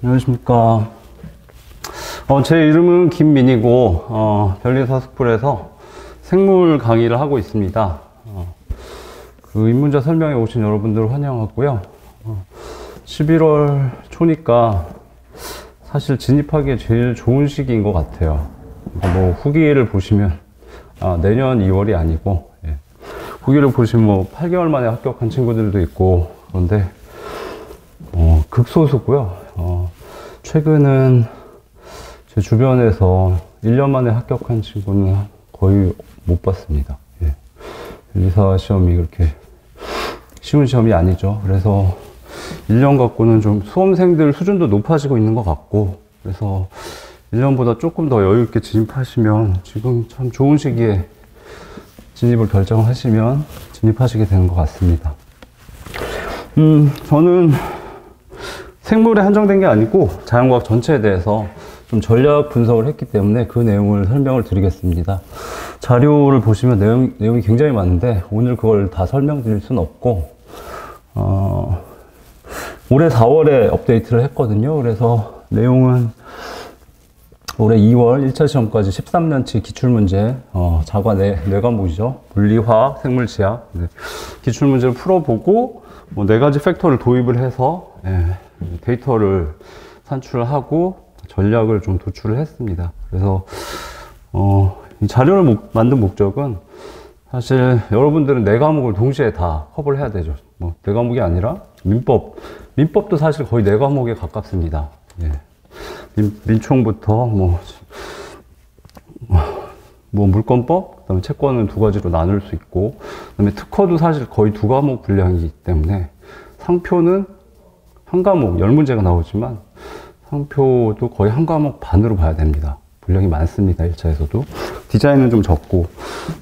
안녕하십니까. 제 이름은 김민이고, 별리사스쿨에서 생물 강의를 하고 있습니다. 그 입문자 설명에 오신 여러분들 환영하고요. 11월 초니까 사실 진입하기에 제일 좋은 시기인 것 같아요. 뭐 후기를 보시면, 내년 2월이 아니고, 후기를 보시면 뭐 8개월 만에 합격한 친구들도 있고, 그런데, 극소수고요. 최근은 제 주변에서 1년 만에 합격한 친구는 거의 못 봤습니다. 변리사 시험이 그렇게 쉬운 시험이 아니죠. 그래서 1년 갖고는 좀 수험생들 수준도 높아지고 있는 것 같고, 그래서 1년보다 조금 더 여유있게 진입하시면 지금 참 좋은 시기에 진입을 결정하시면 진입하시게 되는 것 같습니다. 저는 생물에 한정된 게 아니고 자연과학 전체에 대해서 좀 전략 분석을 했기 때문에 그 내용을 설명을 드리겠습니다. 자료를 보시면 내용이 굉장히 많은데 오늘 그걸 다 설명드릴 수는 없고, 올해 4월에 업데이트를 했거든요. 그래서 내용은 올해 2월 1차 시험까지 13년치 기출문제, 자과 네 과목이죠. 물리, 화학, 생물, 지학. 기출문제를 풀어보고, 뭐 4가지 팩터를 도입을 해서, 데이터를 산출하고 전략을 좀 도출을 했습니다. 그래서, 이 자료를 만든 목적은 사실 여러분들은 4과목을 동시에 다 커버를 해야 되죠. 뭐 4과목이 아니라 민법도 사실 거의 4과목에 가깝습니다. 민총부터 뭐 물권법, 그다음에 채권은 2가지로 나눌 수 있고, 그다음에 특허도 사실 거의 2과목 분량이기 때문에 상표는 1과목 10문제가 나오지만 상표도 거의 1과목 반으로 봐야 됩니다. 분량이 많습니다. 1차에서도. 디자인은 좀 적고,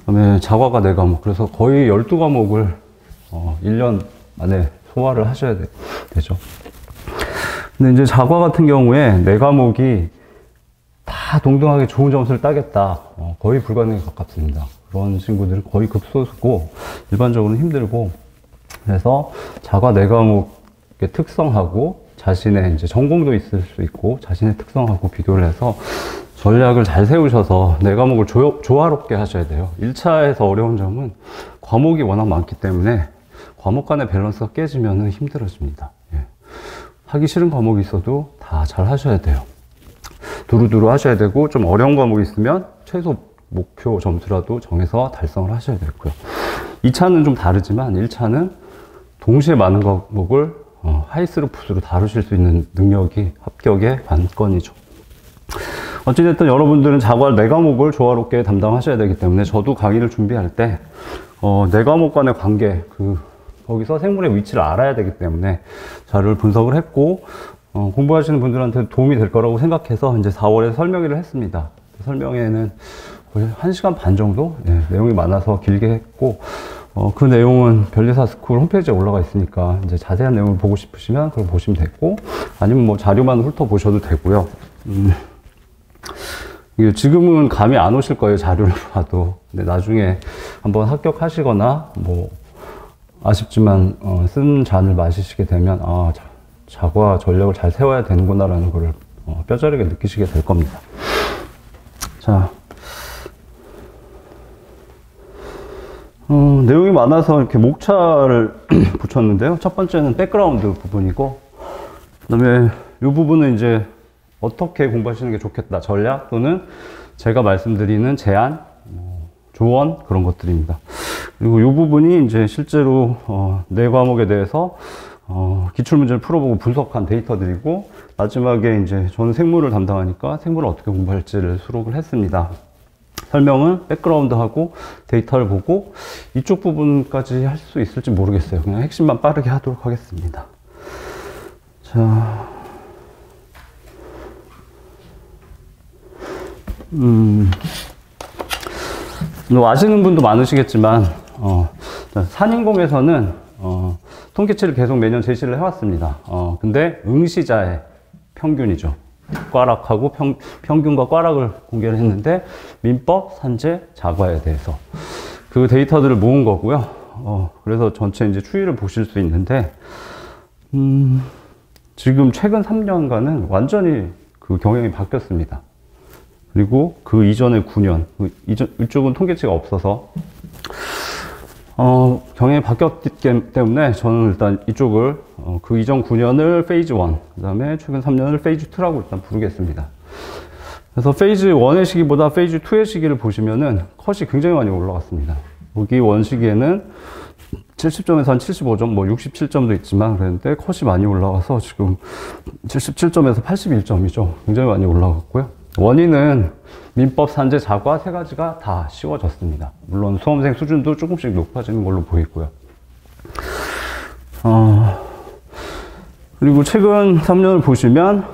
그다음에 자과가 4과목. 그래서 거의 12과목을 1년 안에 소화를 하셔야 되죠. 근데 이제 자과 같은 경우에 4과목이 다 동등하게 좋은 점수를 따겠다. 거의 불가능에 가깝습니다. 그런 친구들은 거의 극소수고, 일반적으로는 힘들고, 그래서 자과 4과목의 특성하고, 자신의 이제 전공도 있을 수 있고, 자신의 특성하고 비교를 해서 전략을 잘 세우셔서 4과목을 조화롭게 하셔야 돼요. 1차에서 어려운 점은 과목이 워낙 많기 때문에 과목 간의 밸런스가 깨지면 힘들어집니다. 하기 싫은 과목이 있어도 다 잘 하셔야 돼요. 두루두루 하셔야 되고, 좀 어려운 과목이 있으면 최소 목표 점수라도 정해서 달성을 하셔야 되고요. 2차는 좀 다르지만 1차는 동시에 많은 과목을 하이스루풋으로 다루실 수 있는 능력이 합격의 관건이죠. 어찌됐든 여러분들은 자과 4과목을 조화롭게 담당하셔야 되기 때문에, 저도 강의를 준비할 때 4과목 간의 관계, 거기서 생물의 위치를 알아야 되기 때문에 자료를 분석을 했고, 공부하시는 분들한테 도움이 될 거라고 생각해서 이제 4월에 설명회를 했습니다. 설명회는 거의 1시간 반 정도? 내용이 많아서 길게 했고, 그 내용은 별리사스쿨 홈페이지에 올라가 있으니까 이제 자세한 내용을 보고 싶으시면 그걸 보시면 되고, 아니면 뭐 자료만 훑어보셔도 되고요. 지금은 감이 안 오실 거예요, 자료를 봐도. 근데 나중에 한번 합격하시거나, 뭐, 아쉽지만, 쓴 잔을 마시시게 되면, 자과 전략을 잘 세워야 되는구나라는 걸 뼈저리게 느끼시게 될 겁니다. 자. 내용이 많아서 이렇게 목차를 붙였는데요. 첫 번째는 백그라운드 부분이고, 그 다음에 이 부분은 이제 어떻게 공부하시는 게 좋겠다. 전략 또는 제가 말씀드리는 제안, 조언, 그런 것들입니다. 그리고 이 부분이 이제 실제로 4과목에 대해서 기출문제를 풀어보고 분석한 데이터들이고, 마지막에 이제 저는 생물을 담당하니까 생물을 어떻게 공부할지를 수록을 했습니다. 설명은 백그라운드하고 데이터를 보고, 이쪽 부분까지 할 수 있을지 모르겠어요. 그냥 핵심만 빠르게 하도록 하겠습니다. 자, 아시는 분도 많으시겠지만, 산인공에서는 통계치를 계속 매년 제시를 해왔습니다. 근데 응시자의 평균이죠. 꽈락하고 평균과 꽈락을 공개를 했는데, 민법, 산재, 자과에 대해서 그 데이터들을 모은 거고요. 그래서 전체 이제 추이를 보실 수 있는데, 지금 최근 3년간은 완전히 그 경향이 바뀌었습니다. 그리고 그 이전의 9년, 이쪽은 통계치가 없어서 경향이 바뀌었기 때문에 저는 일단 이쪽을 그 이전 9년을 페이즈 1, 그 다음에 최근 3년을 페이즈 2라고 일단 부르겠습니다. 그래서 페이즈 1의 시기보다 페이즈 2의 시기를 보시면은 컷이 굉장히 많이 올라갔습니다. 여기 원 시기에는 70점에서 한 75점, 뭐 67점도 있지만 그랬는데 컷이 많이 올라가서 지금 77점에서 81점이죠. 굉장히 많이 올라갔고요. 원인은 민법, 산재, 자과 세 가지가 다 쉬워졌습니다. 물론 수험생 수준도 조금씩 높아지는 걸로 보이고요. 그리고 최근 3년을 보시면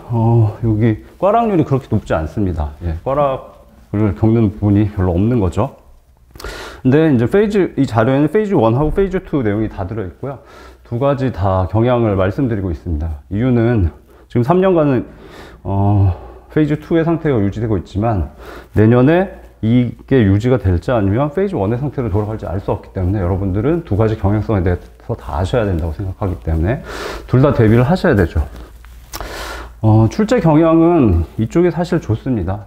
여기 꽈락률이 그렇게 높지 않습니다. 예, 꽈락을 겪는 부분이 별로 없는 거죠. 근데 이제 이 자료에는 페이즈 1하고 페이즈 2 내용이 다 들어있고요. 두 가지 다 경향을 말씀드리고 있습니다. 이유는 지금 3년간은 페이즈 2의 상태가 유지되고 있지만 내년에 이게 유지가 될지 아니면 페이즈 1의 상태로 돌아갈지 알 수 없기 때문에 여러분들은 두 가지 경향성에 대해서 다 아셔야 된다고 생각하기 때문에 둘 다 대비를 하셔야 되죠. 출제 경향은 이쪽이 사실 좋습니다.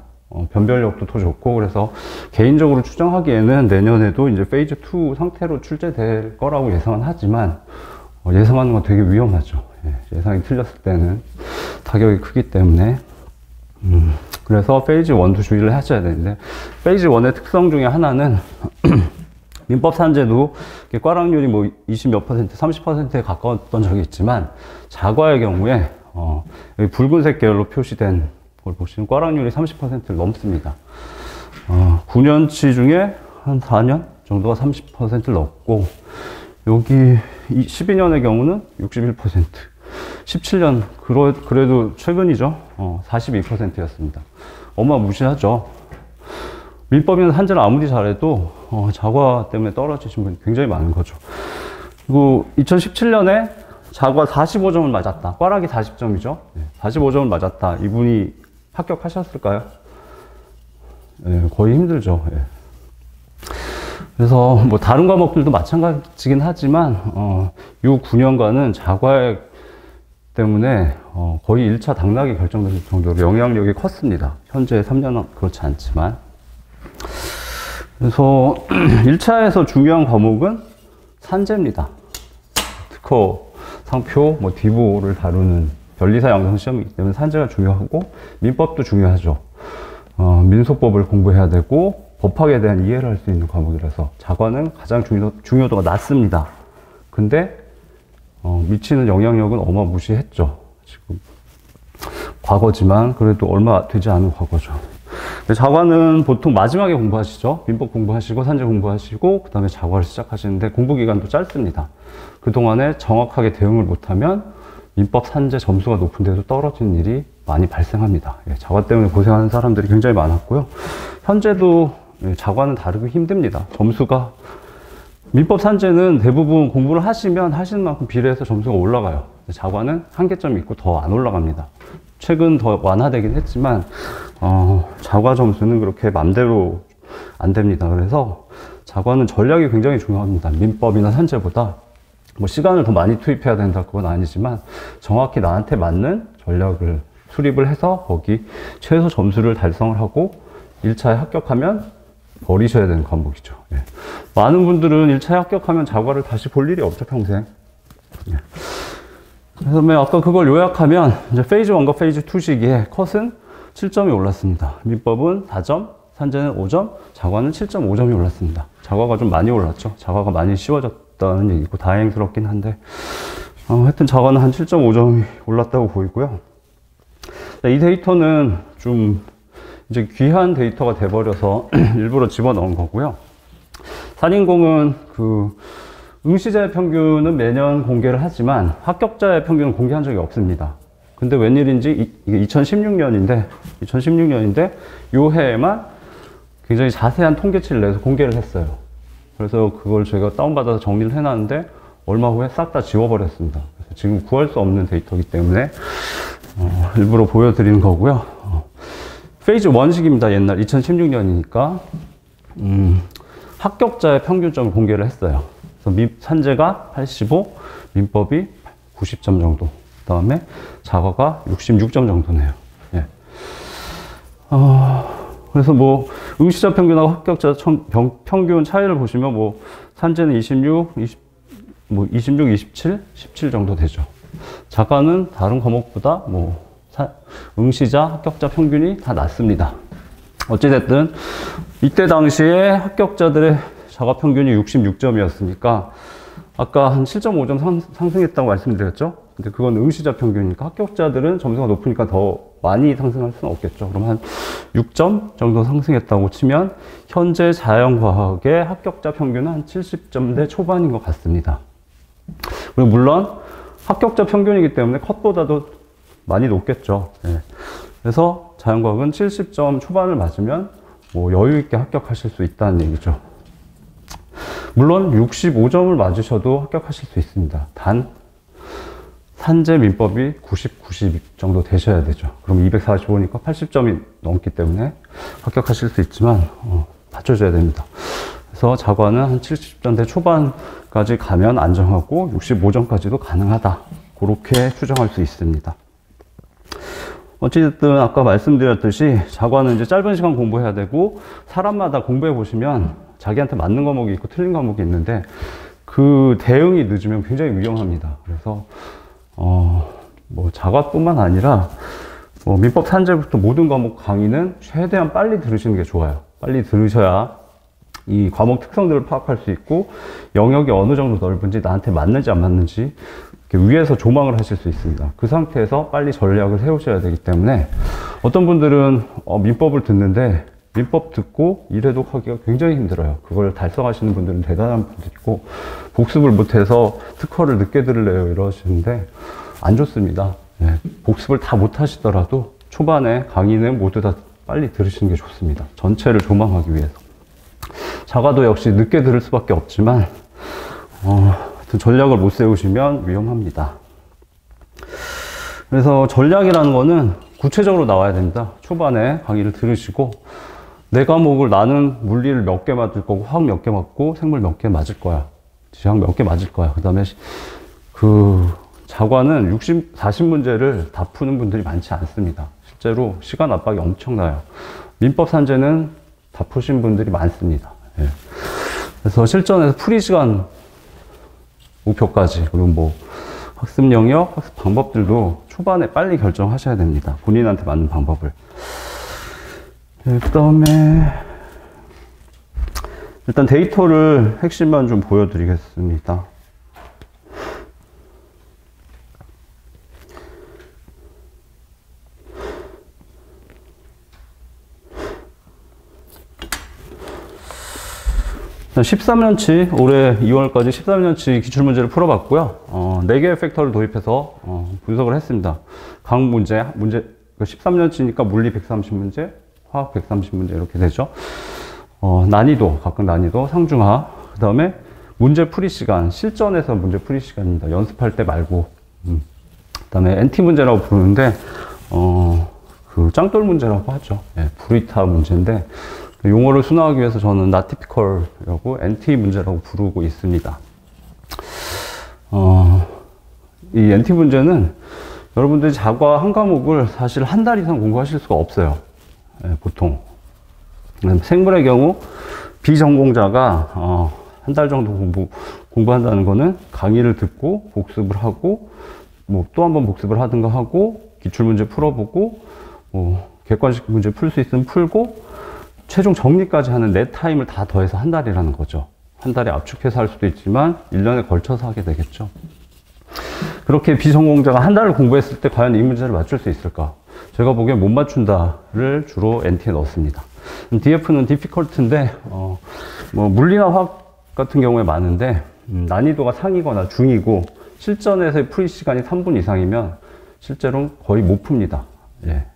변별력도 더 좋고, 그래서 개인적으로 추정하기에는 내년에도 이제 페이즈 2 상태로 출제될 거라고 예상은 하지만 예상하는 건 되게 위험하죠. 예상이 틀렸을 때는 타격이 크기 때문에 그래서 페이즈 1도 주의를 하셔야 되는데, 페이즈 1의 특성 중에 하나는 민법 산재도 꽈락률이 뭐 20몇 %, 30%에 가까웠던 적이 있지만 자과의 경우에 여기 붉은색 계열로 표시된 걸 보시면 꽈락률이 30%를 넘습니다. 9년치 중에 한 4년 정도가 30%를 넘고, 여기 12년의 경우는 61%, 17년 그래도 최근이죠. 42%였습니다. 어마무시하죠. 민법이나 산재를 아무리 잘해도 자과 때문에 떨어지신 분이 굉장히 많은 거죠. 그리고 2017년에 자과 45점을 맞았다. 꽈락이 40점이죠. 45점을 맞았다. 이분이 합격하셨을까요? 거의 힘들죠. 그래서 뭐 다른 과목들도 마찬가지긴 하지만 이 9년간은 자과 때문에 거의 1차 당락이 결정될 정도로 영향력이 컸습니다. 현재 3년은 그렇지 않지만. 그래서 1차에서 중요한 과목은 산재입니다. 특허, 상표, 뭐 디보를 다루는 변리사 양성 시험이기 때문에 산재가 중요하고, 민법도 중요하죠. 민소법을 공부해야 되고 법학에 대한 이해를 할 수 있는 과목이라서 자과는 가장 중요도가 낮습니다. 근데 미치는 영향력은 어마무시했죠. 지금 과거지만 그래도 얼마 되지 않은 과거죠. 자과는 보통 마지막에 공부하시죠. 민법 공부하시고 산재 공부하시고 그 다음에 자과를 시작하시는데 공부 기간도 짧습니다. 그동안에 정확하게 대응을 못하면 민법 산재 점수가 높은데도 떨어지는 일이 많이 발생합니다. 자과 때문에 고생하는 사람들이 굉장히 많았고요. 현재도 자과는 다루기 힘듭니다. 점수가, 민법 산재는 대부분 공부를 하시면 하시는 만큼 비례해서 점수가 올라가요. 자과는 한계점이 있고 더 안 올라갑니다. 최근 더 완화되긴 했지만 자과 점수는 그렇게 맘대로 안 됩니다. 그래서 자과는 전략이 굉장히 중요합니다. 민법이나 산재보다 뭐 시간을 더 많이 투입해야 된다 그건 아니지만 정확히 나한테 맞는 전략을 수립을 해서 거기 최소 점수를 달성을 하고 1차에 합격하면 버리셔야 되는 과목이죠. 많은 분들은 1차에 합격하면 자과를 다시 볼 일이 없죠, 평생. 그다음에 아까 그걸 요약하면 이제 페이즈 1과 페이즈 2 시기에 컷은 7점이 올랐습니다. 민법은 4점, 산재는 5점, 자과는 7.5점이 올랐습니다. 자과가 좀 많이 올랐죠. 자과가 많이 쉬워졌다는 얘기고 다행스럽긴 한데 하여튼 자과는 한 7.5점이 올랐다고 보이고요. 이 데이터는 좀 이제 귀한 데이터가 돼버려서 일부러 집어넣은 거고요. 산인공은 그 응시자의 평균은 매년 공개를 하지만 합격자의 평균은 공개한 적이 없습니다. 근데 웬일인지 이게 2016년인데 이 해에만 굉장히 자세한 통계치를 내서 공개를 했어요. 그래서 그걸 제가 다운받아서 정리를 해놨는데 얼마 후에 싹 다 지워버렸습니다. 그래서 지금 구할 수 없는 데이터이기 때문에 일부러 보여드리는 거고요. 페이즈 1식입니다. 옛날 2016년이니까 합격자의 평균점을 공개를 했어요. 그래서 산재가 85, 민법이 90점 정도. 그 다음에 자가가 66점 정도네요. 예. 그래서 뭐 응시자 평균하고 합격자 평균 차이를 보시면 뭐 산재는 26, 27, 17 정도 되죠. 자가는 다른 과목보다 뭐 응시자, 합격자 평균이 다 낮습니다. 어찌됐든 이때 당시에 합격자들의 자가 평균이 66점이었으니까 아까 한 7.5점 상승했다고 말씀드렸죠. 근데 그건 응시자 평균이니까 합격자들은 점수가 높으니까 더 많이 상승할 수는 없겠죠. 그럼 한 6점 정도 상승했다고 치면 현재 자연과학의 합격자 평균은 한 70점대 초반인 것 같습니다. 그리고 물론 합격자 평균이기 때문에 컷보다도 많이 높겠죠. 예. 그래서 자연과학은 70점 초반을 맞으면 뭐 여유 있게 합격하실 수 있다는 얘기죠. 물론 65점을 맞으셔도 합격하실 수 있습니다. 단 산재 민법이 90 정도 되셔야 되죠. 그럼 245니까 80점이 넘기 때문에 합격하실 수 있지만 받쳐줘야 됩니다. 그래서 자과는 한 70점대 초반까지 가면 안정하고 65점까지도 가능하다. 그렇게 추정할 수 있습니다. 어찌됐든 아까 말씀드렸듯이 자과는 이제 짧은 시간 공부해야 되고 사람마다 공부해 보시면 자기한테 맞는 과목이 있고 틀린 과목이 있는데 그 대응이 늦으면 굉장히 위험합니다. 그래서 뭐 자과뿐만 아니라 뭐 민법 산재부터 모든 과목 강의는 최대한 빨리 들으시는 게 좋아요. 빨리 들으셔야 이 과목 특성들을 파악할 수 있고 영역이 어느 정도 넓은지 나한테 맞는지 안 맞는지 위에서 조망을 하실 수 있습니다. 그 상태에서 빨리 전략을 세우셔야 되기 때문에 어떤 분들은 민법을 듣는데 민법 듣고 일해독하기가 굉장히 힘들어요. 그걸 달성하시는 분들은 대단한 분들이고 복습을 못해서 특허를 늦게 들으래요 이러시는데 안 좋습니다. 네, 복습을 다 못하시더라도 초반에 강의는 모두 다 빨리 들으시는 게 좋습니다. 전체를 조망하기 위해서. 자가도 역시 늦게 들을 수밖에 없지만 전략을 못 세우시면 위험합니다. 그래서 전략이라는 거는 구체적으로 나와야 됩니다. 초반에 강의를 들으시고 내 과목을 나는 물리를 몇 개 맞을 거고 화학 몇 개 맞고 생물 몇 개 맞을 거야. 지학 몇 개 맞을 거야. 그 다음에 그 자과는 40문제를 다 푸는 분들이 많지 않습니다. 실제로 시간 압박이 엄청나요. 민법 산재는 다 푸신 분들이 많습니다. 예. 그래서 실전에서 풀이 시간 목표까지 그리고 뭐 학습 영역, 학습 방법들도 초반에 빨리 결정하셔야 됩니다. 본인한테 맞는 방법을. 그 다음에 일단 데이터를 핵심만 좀 보여드리겠습니다. 일단 13년치, 올해 2월까지 13년치 기출문제를 풀어봤고요. 4개의 팩터를 도입해서 분석을 했습니다. 각 문제 13년치니까 물리 130문제, 화학 130문제 이렇게 되죠. 난이도, 각각 난이도, 상중하, 그 다음에 문제 풀이 시간, 실전에서 문제 풀이 시간입니다. 연습할 때 말고. 그 다음에 NT 문제라고 부르는데, 그 짱돌 문제라고 하죠. 예, 브리타 문제인데, 용어를 순화하기 위해서 저는 not typical이라고 NT 문제라고 부르고 있습니다. 이 NT 문제는 여러분들이 자과 한 과목을 사실 한 달 이상 공부하실 수가 없어요. 예, 보통. 생물의 경우 비전공자가 한 달 정도 공부한다는 거는 강의를 듣고 복습을 하고 뭐 또 한 번 복습을 하든가 하고 기출문제 풀어보고 뭐 객관식 문제 풀 수 있으면 풀고 최종 정리까지 하는 내 타임을 다 더해서 한 달이라는 거죠. 한 달에 압축해서 할 수도 있지만 1년에 걸쳐서 하게 되겠죠. 그렇게 비전공자가 한 달을 공부했을 때 과연 이 문제를 맞출 수 있을까? 제가 보기엔 못 맞춘다를 주로 NT에 넣었습니다. DF는 difficult인데 뭐 물리나 화학 같은 경우에 많은데 난이도가 상이거나 중이고 실전에서의 풀이 시간이 3분 이상이면 실제로는 거의 못 풉니다. 예.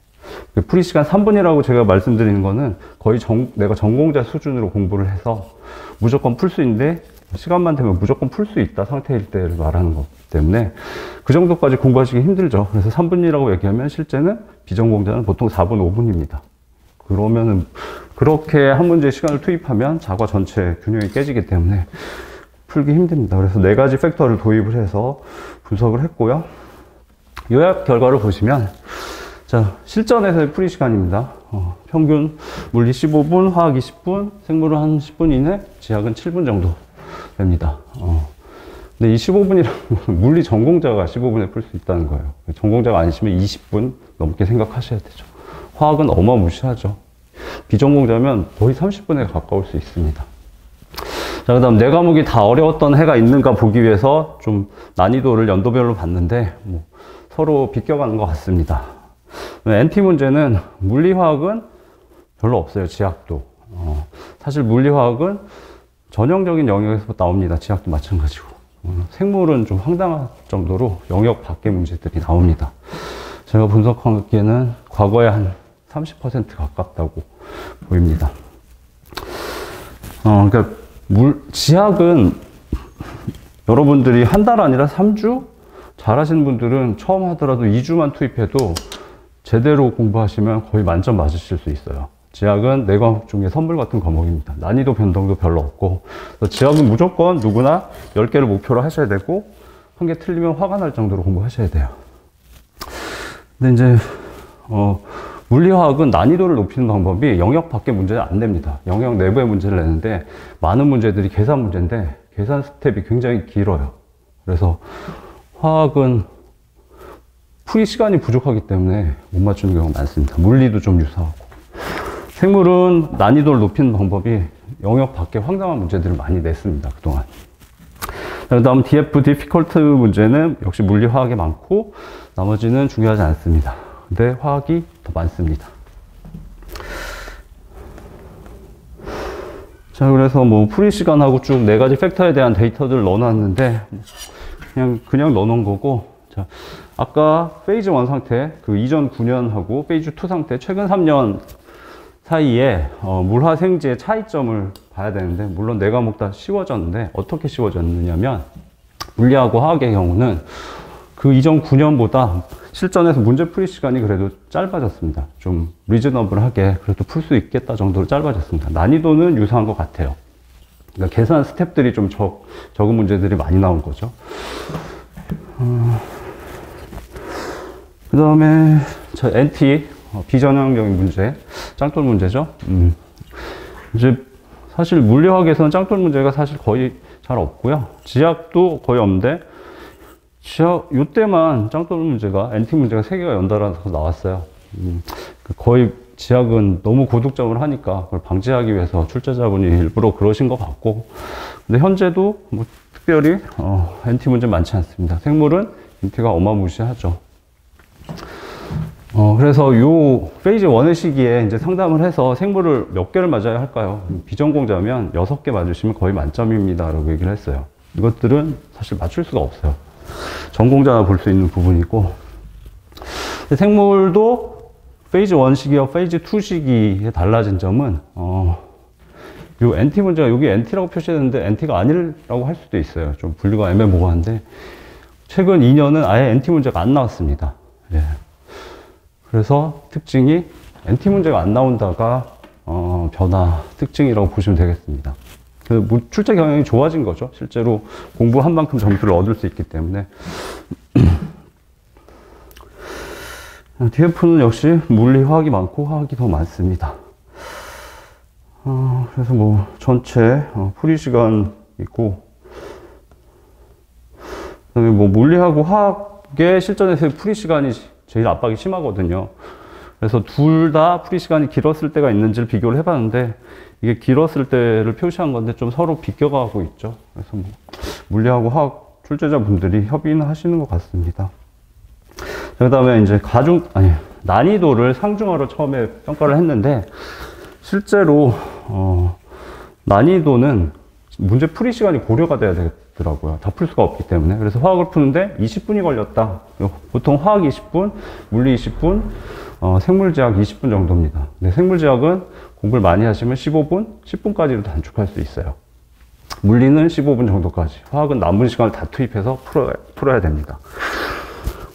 풀이 시간 3분이라고 제가 말씀드리는 거는 거의 내가 전공자 수준으로 공부를 해서 무조건 풀 수 있는데 시간만 되면 무조건 풀 수 있다 상태일 때를 말하는 거기 때문에 그 정도까지 공부하시기 힘들죠. 그래서 3분이라고 얘기하면 실제는 비전공자는 보통 4분, 5분입니다. 그러면은 그렇게 한 문제 시간을 투입하면 자과 전체 균형이 깨지기 때문에 풀기 힘듭니다. 그래서 4가지 팩터를 도입을 해서 분석을 했고요. 요약 결과를 보시면, 자, 실전에서의 풀이 시간입니다. 평균 물리 15분, 화학 20분, 생물은 한 10분 이내, 지학은 7분 정도 됩니다. 근데 이 15분이라는 건 물리 전공자가 15분에 풀 수 있다는 거예요. 전공자가 아니시면 20분 넘게 생각하셔야 되죠. 화학은 어마무시하죠. 비전공자면 거의 30분에 가까울 수 있습니다. 자, 그 다음 네 과목이 다 어려웠던 해가 있는가 보기 위해서 좀 난이도를 연도별로 봤는데, 뭐 서로 비껴가는 것 같습니다. NT 문제는 물리화학은 별로 없어요. 지학도. 사실 물리화학은 전형적인 영역에서 나옵니다. 지학도 마찬가지고. 생물은 좀 황당할 정도로 영역 밖의 문제들이 나옵니다. 제가 분석하기에는 과거에 한 30% 가깝다고 보입니다. 그러니까 지학은 여러분들이 한 달 아니라 3주? 잘하시는 분들은 처음 하더라도 2주만 투입해도 제대로 공부하시면 거의 만점 맞으실 수 있어요. 지학은 네 과목 중에 선물 같은 과목입니다. 난이도 변동도 별로 없고, 지학은 무조건 누구나 10개를 목표로 하셔야 되고, 한 개 틀리면 화가 날 정도로 공부하셔야 돼요. 근데 이제 물리화학은 난이도를 높이는 방법이 영역 밖의 문제는 안 냅니다. 영역 내부의 문제를 내는데, 많은 문제들이 계산 문제인데 계산 스텝이 굉장히 길어요. 그래서 화학은 풀이 시간이 부족하기 때문에 못 맞추는 경우가 많습니다. 물리도 좀 유사하고. 생물은 난이도를 높이는 방법이 영역 밖의 황당한 문제들을 많이 냈습니다. 그동안. 그 다음 DF, Difficult 문제는 역시 물리화학이 많고 나머지는 중요하지 않습니다. 근데 화학이 더 많습니다. 자, 그래서 뭐 풀이 시간하고 쭉 네 가지 팩터에 대한 데이터들을 넣어놨는데 그냥 넣어놓은 거고, 자, 아까 페이즈 1 상태, 그 이전 9년하고 페이즈 2 상태, 최근 3년 사이에 물화생지의 차이점을 봐야 되는데, 물론 네 과목 다 쉬워졌는데 어떻게 쉬워졌느냐면, 물리하고 화학의 경우는 그 이전 9년보다 실전에서 문제 풀이 시간이 그래도 짧아졌습니다. 좀 리즈너블하게 그래도 풀 수 있겠다 정도로 짧아졌습니다. 난이도는 유사한 것 같아요. 그러니까 계산 스텝들이 좀 적은 문제들이 많이 나온 거죠. 그 다음에 저 NT 비전형적인 문제, 짱돌 문제죠. 이제 사실 물리화학에서는 짱돌 문제가 사실 거의 잘 없고요. 지학도 거의 없는데, 이때만 짱돌 문제가, NT 문제가 3개가 연달아서 나왔어요. 거의 지학은 너무 고득점을 하니까 그걸 방지하기 위해서 출제자분이 일부러 그러신 것 같고, 근데 현재도 뭐 특별히 NT 문제 많지 않습니다. 생물은 NT가 어마무시하죠. 그래서 요 페이지 1의 시기에 이제 상담을 해서 생물을 몇 개를 맞아야 할까요? 비전공자면 6개 맞으시면 거의 만점입니다 라고 얘기를 했어요. 이것들은 사실 맞출 수가 없어요. 전공자나 볼 수 있는 부분이고, 생물도 페이지 1 시기와 페이지 2 시기에 달라진 점은 요 NT 문제가 여기 NT라고 표시했는데 NT가 아니라고 할 수도 있어요. 좀 분류가 애매모호한데, 최근 2년은 아예 NT 문제가 안 나왔습니다. 예. 그래서 특징이 NT 문제가 안 나온다가 변화 특징이라고 보시면 되겠습니다. 출제 경향이 좋아진 거죠. 실제로 공부한 만큼 점수를 얻을 수 있기 때문에. DF는 역시 물리, 화학이 많고 화학이 더 많습니다. 그래서 뭐 전체 풀이 시간 있고, 그다음에 뭐 물리하고 화학의 실전에서의 풀이 시간이 제일 압박이 심하거든요. 그래서 둘 다 풀이 시간이 길었을 때가 있는지를 비교를 해봤는데, 이게 길었을 때를 표시한 건데 좀 서로 비껴가고 있죠. 그래서 뭐 물리하고 화학 출제자분들이 협의는 하시는 것 같습니다. 그 다음에 이제 난이도를 상중하로 처음에 평가를 했는데, 실제로 난이도는 문제 풀이 시간이 고려가 돼야 되더라고요. 다 풀 수가 없기 때문에. 그래서 화학을 푸는데 20분이 걸렸다. 보통 화학 20분, 물리 20분, 생물지학 20분 정도입니다. 근데 생물지학은 공부를 많이 하시면 15분, 10분까지도 단축할 수 있어요. 물리는 15분 정도까지. 화학은 남은 시간을 다 투입해서 풀어야 됩니다.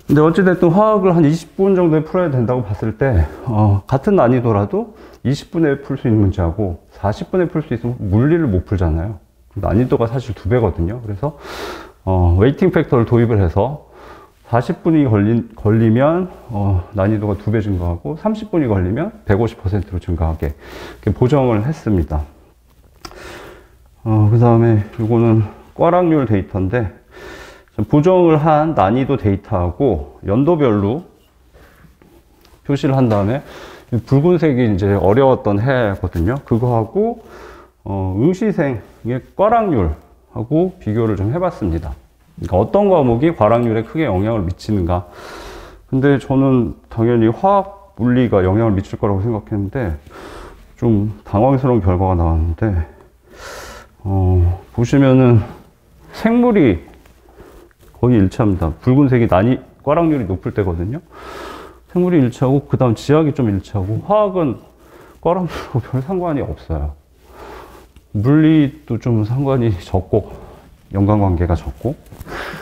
근데 어찌됐든 화학을 한 20분 정도에 풀어야 된다고 봤을 때, 같은 난이도라도 20분에 풀 수 있는 문제하고 40분에 풀 수 있으면 물리를 못 풀잖아요. 난이도가 사실 2배거든요. 그래서 웨이팅 팩터를 도입을 해서 40분이 걸리면 난이도가 2배 증가하고 30분이 걸리면 150%로 증가하게 이렇게 보정을 했습니다. 그 다음에 이거는 꽈락률 데이터인데 보정을 한 난이도 데이터하고 연도별로 표시를 한 다음에 붉은색이 이제 어려웠던 해거든요. 그거하고 응시생의 꽈락률하고 비교를 좀 해봤습니다. 그러니까 어떤 과목이 꽈락률에 크게 영향을 미치는가. 근데 저는 당연히 화학, 물리가 영향을 미칠 거라고 생각했는데 좀 당황스러운 결과가 나왔는데 보시면은 생물이 거의 일치합니다. 붉은색이 꽈락률이 높을 때거든요. 생물이 일치하고 그 다음 지학이 좀 일치하고 화학은 꽈락률하고 별 상관이 없어요. 물리도 좀 상관이 적고 연관관계가 적고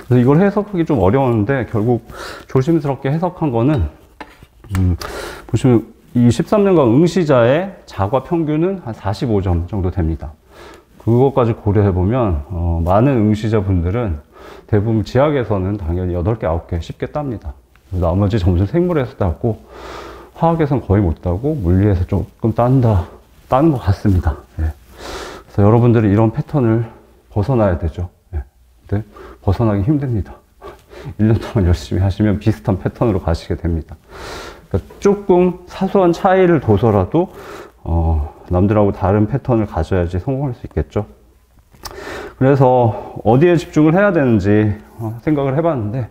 그래서 이걸 해석하기 좀 어려웠는데 결국 조심스럽게 해석한 거는 보시면 이 13년간 응시자의 자과 평균은 한 45점 정도 됩니다. 그것까지 고려해보면 많은 응시자분들은 대부분 지학에서는 당연히 8개, 9개 쉽게 땁니다. 나머지 점수는 생물에서 따고 화학에서는 거의 못 따고 물리에서 조금 따는 것 같습니다. 예. 그래서 여러분들이 이런 패턴을 벗어나야 되죠. 예. 근데 벗어나기 힘듭니다. 1년 동안 열심히 하시면 비슷한 패턴으로 가시게 됩니다. 그러니까 조금 사소한 차이를 둬서라도 남들하고 다른 패턴을 가져야지 성공할 수 있겠죠. 그래서 어디에 집중을 해야 되는지 생각을 해봤는데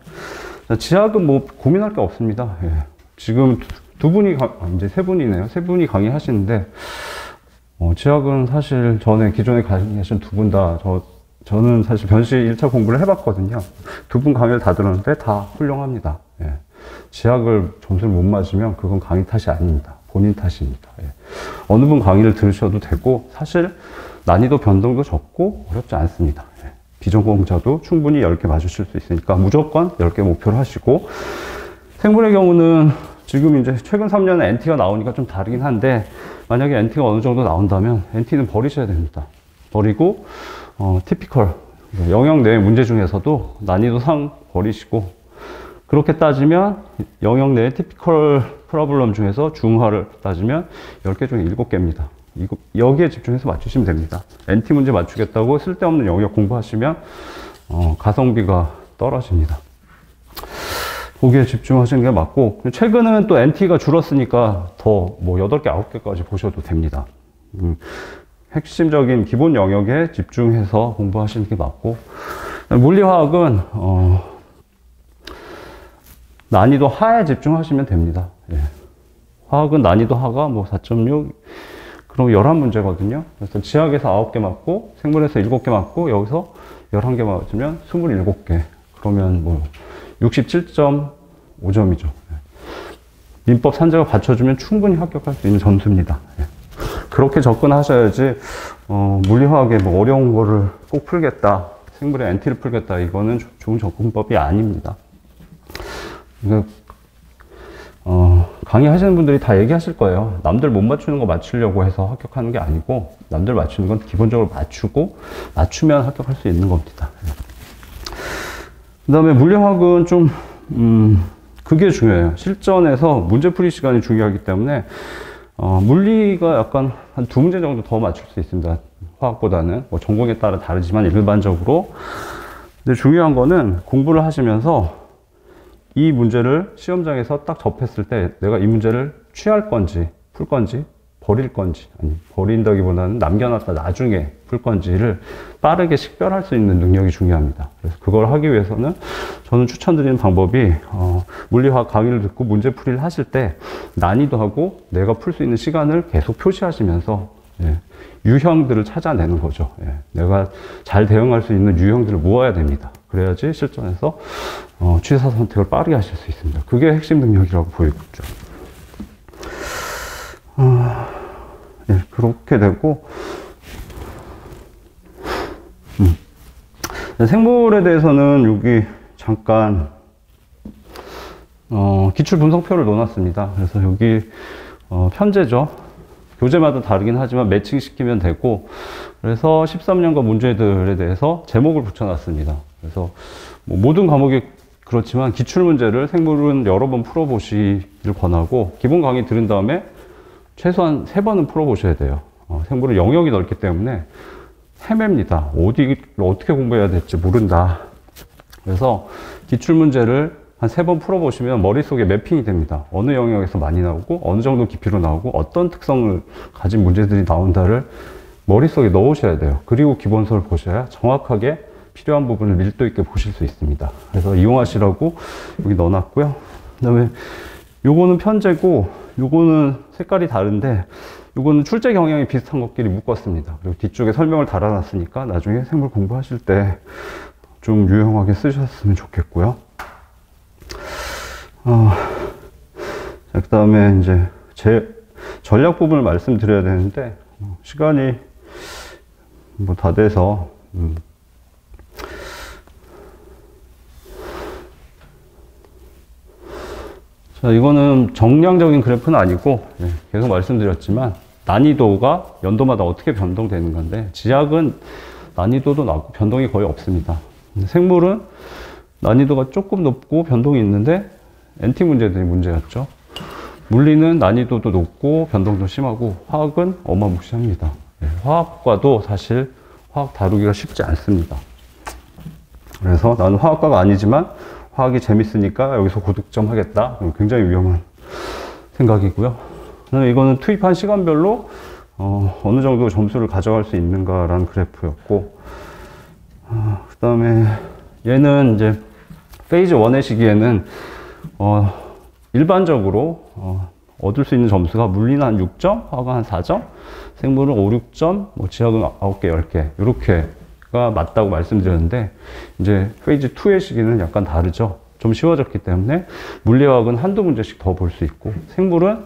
지학은 뭐 고민할 게 없습니다. 예. 지금 이제 세 분이네요. 세 분이 강의하시는데 지학은 사실 전에 기존에 강의하신 두 분 다 저는 사실 변시 1차 공부를 해봤거든요. 두 분 강의를 다 들었는데 다 훌륭합니다. 예. 지학을 점수를 못 맞으면 그건 강의 탓이 아닙니다. 본인 탓입니다. 예. 어느 분 강의를 들으셔도 되고 사실 난이도 변동도 적고 어렵지 않습니다. 예. 비전공자도 충분히 10개 맞으실 수 있으니까 무조건 10개 목표로 하시고 생물의 경우는 지금 이제 최근 3년에 NT가 나오니까 좀 다르긴 한데 만약에 NT가 어느 정도 나온다면 NT는 버리셔야 됩니다. 버리고 티피컬 영역 내 문제 중에서도 난이도상 버리시고 그렇게 따지면 영역 내의 티피컬 프로블럼 중에서 중화를 따지면 10개 중에 7개입니다. 여기에 집중해서 맞추시면 됩니다. NT 문제 맞추겠다고 쓸데없는 영역 공부하시면 가성비가 떨어집니다. 거기에 집중하시는 게 맞고 최근은 또 NT가 줄었으니까 더 뭐 8개, 9개까지 보셔도 됩니다. 핵심적인 기본 영역에 집중해서 공부하시는 게 맞고 물리화학은 난이도 하에 집중하시면 됩니다. 예. 화학은 난이도 하가 뭐 4.6 그럼 11문제거든요. 그래서 지학에서 9개 맞고 생물에서 7개 맞고 여기서 11개 맞으면 27개 그러면 뭐 67.5점이죠. 민법 산재가 받쳐주면 충분히 합격할 수 있는 점수입니다. 예. 그렇게 접근하셔야지 물리화학에 뭐 어려운 거를 꼭 풀겠다, 생물의 NT를 풀겠다, 이거는 좋은 접근법이 아닙니다. 그러니까 강의하시는 분들이 다 얘기하실 거예요. 남들 못 맞추는 거 맞추려고 해서 합격하는 게 아니고 남들 맞추는 건 기본적으로 맞추고 맞추면 합격할 수 있는 겁니다. 그 다음에 물리화학은 좀 그게 중요해요. 실전에서 문제풀이 시간이 중요하기 때문에 물리가 약간 한 2문제 정도 더 맞출 수 있습니다. 화학보다는 뭐 전공에 따라 다르지만 일반적으로. 근데 중요한 거는 공부를 하시면서 이 문제를 시험장에서 딱 접했을 때 내가 이 문제를 취할 건지 풀 건지 버릴 건지, 아니 버린다기보다는 남겨놨다 나중에 풀 건지를 빠르게 식별할 수 있는 능력이 중요합니다. 그래서 그걸 하기 위해서는 저는 추천드리는 방법이 물리화학 강의를 듣고 문제풀이를 하실 때 난이도하고 내가 풀 수 있는 시간을 계속 표시하시면서 유형들을 찾아내는 거죠. 내가 잘 대응할 수 있는 유형들을 모아야 됩니다. 그래야지 실전에서 취사 선택을 빠르게 하실 수 있습니다. 그게 핵심 능력이라고 보이고 있죠. 그렇게 되고 생물에 대해서는 여기 잠깐 기출 분석표를 넣어놨습니다. 그래서 여기 편제죠. 교재마다 다르긴 하지만 매칭시키면 되고, 그래서 13년간 문제들에 대해서 제목을 붙여놨습니다. 그래서 뭐 모든 과목이 그렇지만 기출문제를 생물은 여러 번 풀어보시길 권하고, 기본 강의 들은 다음에 최소한 3번은 풀어보셔야 돼요. 생물은 영역이 넓기 때문에 헤맵니다. 어디를 어떻게 공부해야 될지 모른다. 그래서 기출문제를 한 3번 풀어보시면 머릿속에 매핑이 됩니다. 어느 영역에서 많이 나오고 어느 정도 깊이로 나오고 어떤 특성을 가진 문제들이 나온다를 머릿속에 넣으셔야 돼요. 그리고 기본서를 보셔야 정확하게 필요한 부분을 밀도 있게 보실 수 있습니다. 그래서 이용하시라고 여기 넣어놨고요. 그 다음에 요거는 편제고 요거는 색깔이 다른데 요거는 출제 경향이 비슷한 것끼리 묶었습니다. 그리고 뒤쪽에 설명을 달아놨으니까 나중에 생물 공부하실 때 좀 유용하게 쓰셨으면 좋겠고요. 그 다음에 이제 제 전략 부분을 말씀드려야 되는데 시간이 뭐 다 돼서 자, 이거는 정량적인 그래프는 아니고 계속 말씀드렸지만 난이도가 연도마다 어떻게 변동되는 건데, 지학은 난이도도 낮고 변동이 거의 없습니다. 생물은 난이도가 조금 높고 변동이 있는데 NT 문제들이 문제였죠. 물리는 난이도도 높고 변동도 심하고 화학은 어마무시합니다. 화학과도 사실 화학 다루기가 쉽지 않습니다. 그래서 나는 화학과가 아니지만 화학이 재밌으니까 여기서 고득점 하겠다. 굉장히 위험한 생각이고요. 이거는 투입한 시간별로 어느 정도 점수를 가져갈 수 있는가라는 그래프였고, 그 다음에 얘는 이제 페이즈 1의 시기에는 일반적으로 얻을 수 있는 점수가 물리는 한 6점, 화학은 한 4점, 생물은 5, 6점, 뭐 지학은 9개, 10개 이렇게가 맞다고 말씀드렸는데, 이제 페이즈 2의 시기는 약간 다르죠. 좀 쉬워졌기 때문에 물리화학은 한두 문제씩 더 볼 수 있고, 생물은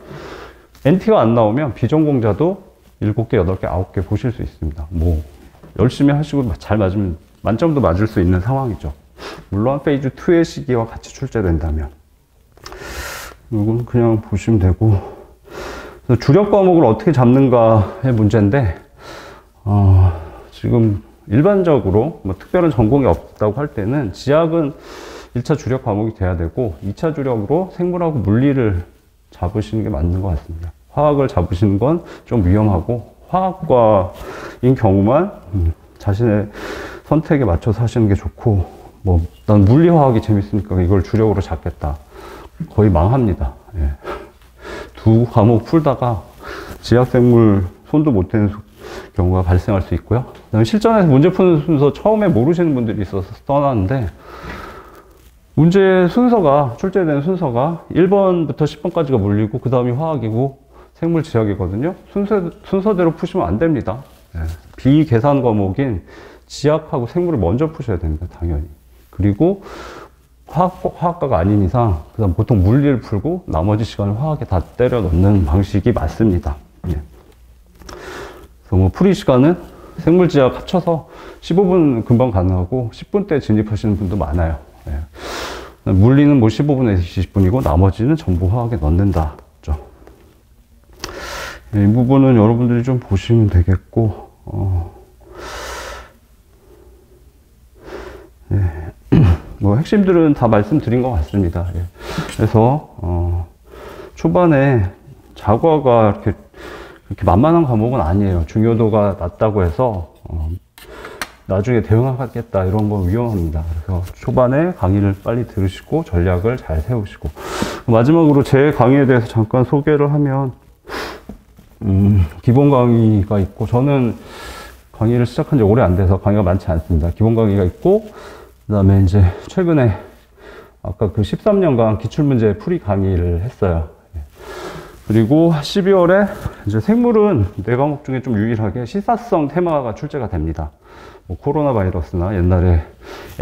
NT가 안 나오면 비전공자도 7개, 8개, 9개 보실 수 있습니다. 뭐 열심히 하시고 잘 맞으면 만점도 맞을 수 있는 상황이죠. 물론 페이즈 2의 시기와 같이 출제된다면. 이건 그냥 보시면 되고, 주력 과목을 어떻게 잡는가의 문제인데, 지금 일반적으로 뭐 특별한 전공이 없다고 할 때는 지학은 1차 주력 과목이 돼야 되고 2차 주력으로 생물하고 물리를 잡으시는 게 맞는 것 같습니다. 화학을 잡으시는 건 좀 위험하고, 화학과인 경우만 자신의 선택에 맞춰서 하시는 게 좋고, 뭐 난 물리화학이 재밌으니까 이걸 주력으로 잡겠다, 거의 망합니다. 예. 두 과목 풀다가 지학생물 손도 못 대는 경우가 발생할 수 있고요. 그다음에 실전에서 문제 푸는 순서 처음에 모르시는 분들이 있어서 써놨는데, 문제 순서가, 출제되는 순서가 1번부터 10번까지가 물리고 그 다음이 화학이고 생물 지학이거든요. 순서대로 푸시면 안 됩니다. 예. 비계산 과목인 지학하고 생물을 먼저 푸셔야 됩니다, 당연히. 그리고 화학과가 아닌 이상 그다음 보통 물리를 풀고 나머지 시간을 화학에 다 때려 넣는 방식이 맞습니다. 예. 그래서 뭐 풀이 시간은 생물 지학 합쳐서 15분 금방 가능하고 10분대 진입하시는 분도 많아요. 예. 물리는 뭐 15분에서 20분이고 나머지는 전부 화학에 넣는다. 이 부분은 여러분들이 좀 보시면 되겠고, 예. 뭐 핵심들은 다 말씀드린 것 같습니다. 예. 그래서 초반에 자과가 이렇게 만만한 과목은 아니에요. 중요도가 낮다고 해서 나중에 대응하겠다 이런 건 위험합니다. 그래서 초반에 강의를 빨리 들으시고 전략을 잘 세우시고, 마지막으로 제 강의에 대해서 잠깐 소개를 하면, 기본 강의가 있고, 저는 강의를 시작한 지 오래 안 돼서 강의가 많지 않습니다. 기본 강의가 있고, 그 다음에 이제 최근에 아까 그 13년간 기출문제 풀이 강의를 했어요. 그리고 12월에 이제 생물은 4과목 중에 좀 유일하게 시사성 테마가 출제가 됩니다. 뭐 코로나 바이러스나 옛날에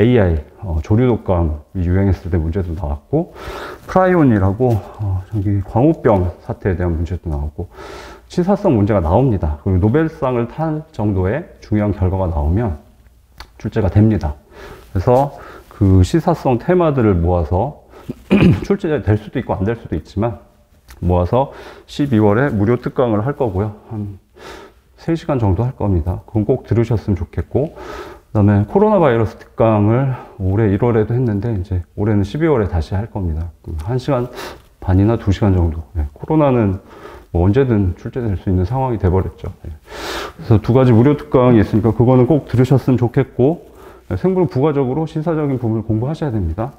AI, 조류 독감이 유행했을 때 문제도 나왔고, 프라이온이라고 저기 광우병 사태에 대한 문제도 나오고, 시사성 문제가 나옵니다. 그리고 노벨상을 탈 정도의 중요한 결과가 나오면 출제가 됩니다. 그래서 그 시사성 테마들을 모아서 출제될 수도 있고 안 될 수도 있지만 모아서 12월에 무료 특강을 할 거고요. 한 3시간 정도 할 겁니다. 그건 꼭 들으셨으면 좋겠고, 그다음에 코로나 바이러스 특강을 올해 1월에도 했는데 이제 올해는 12월에 다시 할 겁니다. 1시간 반이나 2시간 정도. 코로나는 뭐 언제든 출제될 수 있는 상황이 돼버렸죠. 그래서 2가지 무료 특강이 있으니까 그거는 꼭 들으셨으면 좋겠고, 생물 부가적으로 신사적인 부분을 공부하셔야 됩니다.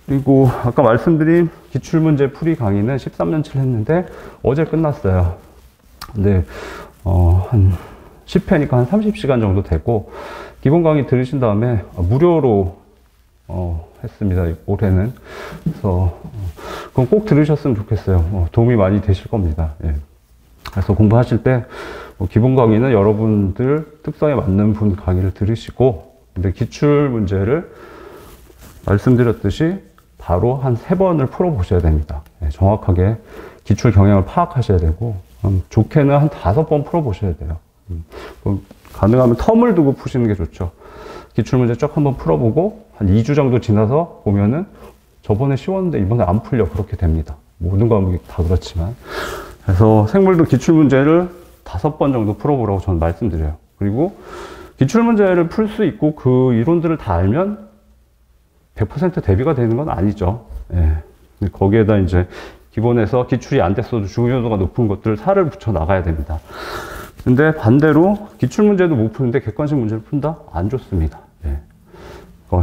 그리고 아까 말씀드린 기출문제 풀이 강의는 13년치를 했는데 어제 끝났어요. 근데 한 10회니까 한 30시간 정도 되고, 기본 강의 들으신 다음에 무료로 했습니다. 올해는. 그래서 그건 꼭 들으셨으면 좋겠어요. 도움이 많이 되실 겁니다. 예. 그래서 공부하실 때 기본 강의는 여러분들 특성에 맞는 분 강의를 들으시고, 근데 기출 문제를 말씀드렸듯이 바로 한 3번을 풀어보셔야 됩니다. 예, 정확하게 기출 경향을 파악하셔야 되고, 좋게는 한 5번 풀어보셔야 돼요. 가능하면 텀을 두고 푸시는 게 좋죠. 기출문제 쭉 한번 풀어보고 한 2주 정도 지나서 보면은 저번에 쉬웠는데 이번에 안 풀려, 그렇게 됩니다. 모든 과목이 다 그렇지만. 그래서 생물도 기출문제를 5번 정도 풀어보라고 저는 말씀드려요. 그리고 기출문제를 풀 수 있고 그 이론들을 다 알면 100% 대비가 되는 건 아니죠. 예. 거기에다 이제 기본에서 기출이 안 됐어도 중요도가 높은 것들을 살을 붙여 나가야 됩니다. 근데 반대로 기출문제도 못 푸는데 객관식 문제를 푼다? 안 좋습니다. 예.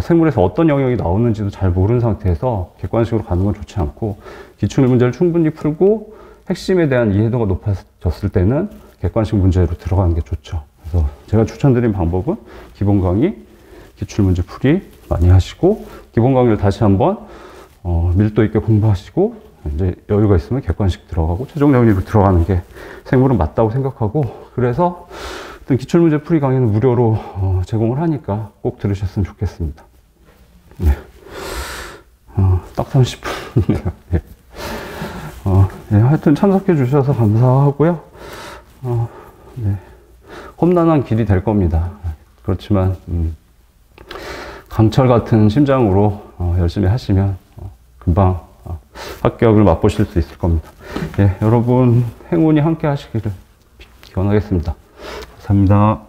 생물에서 어떤 영역이 나오는지도 잘 모르는 상태에서 객관식으로 가는 건 좋지 않고, 기출문제를 충분히 풀고 핵심에 대한 이해도가 높아졌을 때는 객관식 문제로 들어가는 게 좋죠. 그래서 제가 추천드린 방법은 기본 강의, 기출문제 풀이 많이 하시고, 기본 강의를 다시 한번 밀도 있게 공부하시고, 이제 여유가 있으면 객관식 들어가고 최종 정리로 들어가는 게 생물은 맞다고 생각하고, 그래서 기출문제 풀이 강의는 무료로 제공을 하니까 꼭 들으셨으면 좋겠습니다. 네. 딱 30분이네요. 네. 네, 하여튼 참석해 주셔서 감사하고요. 네. 험난한 길이 될 겁니다. 그렇지만 강철 같은 심장으로 열심히 하시면 금방 합격을 맛보실 수 있을 겁니다. 예, 여러분 행운이 함께 하시기를 기원하겠습니다. 감사합니다.